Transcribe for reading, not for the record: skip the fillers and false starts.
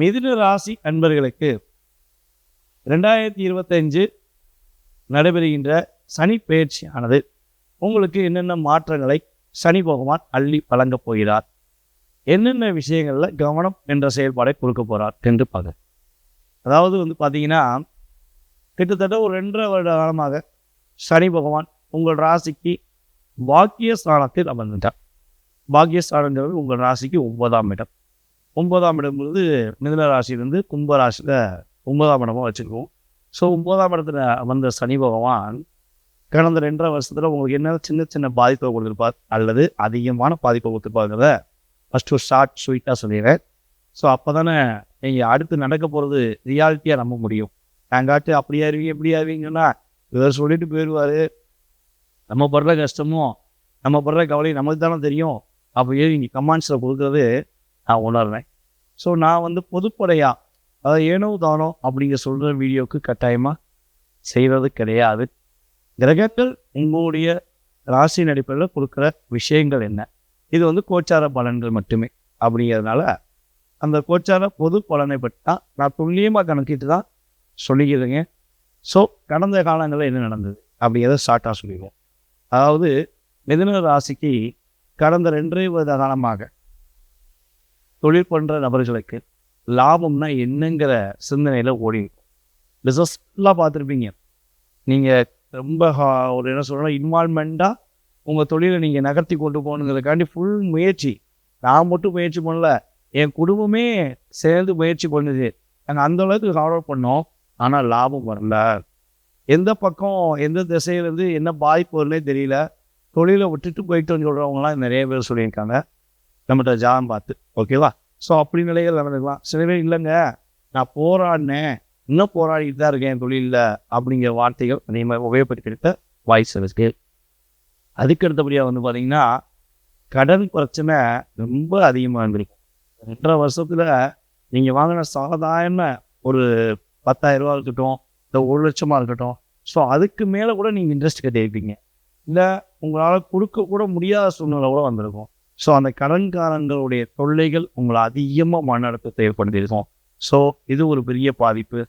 மிதுன ராசி அன்பர்களுக்கு 2025 நடைபெறுகின்ற சனி பெயர்ச்சியானது உங்களுக்கு என்னென்ன மாற்றங்களை சனி பகவான் அள்ளி வழங்கப் போகிறார், என்னென்ன விஷயங்கள்ல கவனம் என்ற செயல்பாடை கொடுக்க போறார் என்று பார்க்க. அதாவது பார்த்தீங்கன்னா, கிட்டத்தட்ட ஒரு 2.5 வருட காலமாக சனி பகவான் உங்கள் ராசிக்கு பாக்கியஸ்தானத்தில் அமர்ந்துட்டார். பாக்கியஸ்தானங்கிறது உங்கள் ராசிக்கு 9ஆம் இடம். 9ஆம் இடம்ங்கிறது மிதுன ராசியிலிருந்து கும்ப ராசியில் 9ஆம் இடமாக வச்சுருக்கோம். ஸோ 9ஆம் இடத்துல வந்த சனி பகவான் கடந்த 2.5 வருஷத்தில் உங்களுக்கு என்ன சின்ன சின்ன பாதிப்பை கொடுத்துருப்பார் அல்லது அதிகமான பாதிப்பை கொடுத்துருப்பாங்கிறத ஃபஸ்ட்டு ஒரு ஷார்ட் ஸ்வீட்டாக சொல்லிடுறேன். ஸோ அப்போ தானே நீங்கள் அடுத்து நடக்க போகிறது ரியாலிட்டியாக நம்ப முடியும். நாங்காட்டு அப்படி ஆயிருவீங்க இப்படி ஆயிருவீங்கன்னா இவர் சொல்லிட்டு போயிடுவார். நம்ம படுற கஷ்டமும் நம்ம படுற கவலையும் நமக்கு தானே தெரியும். அப்போ இங்கே கமெண்ட்ஸில் கொடுக்குறது நான் உணர்றேன். ஸோ நான் பொதுப்படையாக அதாவது ஏனோ தானோ அப்படிங்கிற சொல்கிற வீடியோவுக்கு கட்டாயமாக செய்கிறது கிடையாது. கிரகங்கள் உங்களுடைய ராசியின் அடிப்படையில் கொடுக்குற விஷயங்கள் என்ன, இது கோச்சார பலன்கள் மட்டுமே அப்படிங்கிறதுனால அந்த கோச்சார பொது பலனை பற்றி தான் நான் துல்லியமாக கணக்கிட்டு தான் சொல்லிக்கிறேங்க. ஸோ கடந்த காலங்களில் என்ன நடந்தது அப்படிங்கிறத ஷார்ட்டாக சொல்லிடுவோம். அதாவது மிதுன ராசிக்கு கடந்த 2.5 வருட காலமாக தொழில் பண்ணுற நபர்களுக்கு லாபம்னா என்னங்கிற சிந்தனையில் ஓடி இருக்கும். பிஸ்னஸ் ஃபுல்லாக பார்த்துருப்பீங்க. நீங்கள் ரொம்ப ஒரு என்ன சொல்கிறோன்னா இன்வால்மெண்ட்டாக உங்கள் தொழிலை நீங்கள் நகர்த்தி கொண்டு போகணுங்கிறதுக்காண்டி ஃபுல் முயற்சி. நான் மட்டும் முயற்சி பண்ணல, என் குடும்பமே சேர்ந்து முயற்சி பண்ணுது. நாங்கள் அந்தளவுக்கு ஃபாலோ பண்ணோம். ஆனால் லாபம் வரல. எந்த பக்கம் எந்த திசையிலேருந்து என்ன பாதிப்பு வரும்னே தெரியல. தொழிலை விட்டுட்டு போயிட்டோன்னு சொல்கிறவங்களாம் நிறைய பேர் சொல்லியிருக்காங்க நம்மகிட்ட ஜாதகம் பார்த்து. ஓகேவா? ஸோ அப்படி நிலைகள் நடந்துக்கலாம். சில பேர் இல்லைங்க நான் போராடினேன், இன்னும் போராடிட்டு தான் இருக்கேன் தொழிலில் அப்படிங்கிற வார்த்தைகள் அதே மாதிரி உபயோகப்படுத்திக்கிட்ட வாய்ஸ் இருக்கு. அதுக்கு அடுத்தபடியாக பார்த்தீங்கன்னா கடன் பிரச்சனை ரொம்ப அதிகமாக இருந்திருக்கும். 2.5 வருஷத்தில் நீங்கள் வாங்கின சாதாரண ஒரு 10,000 ரூபா இருக்கட்டும், இல்லை 1 லட்சமாக இருக்கட்டும், ஸோ அதுக்கு மேலே கூட நீங்கள் இன்ட்ரெஸ்ட் கட்டியிருப்பீங்க. இல்லை உங்களால் கொடுக்க கூட முடியாத சூழ்நிலை கூட வந்திருக்கும். ஸோ அந்த கடன்காரங்களுடைய தொல்லைகள் உங்களை அதிகமாக மன அழுத்தத்தை ஏற்படுத்தியிருக்கும். ஸோ இது ஒரு பெரிய பாதிப்பு.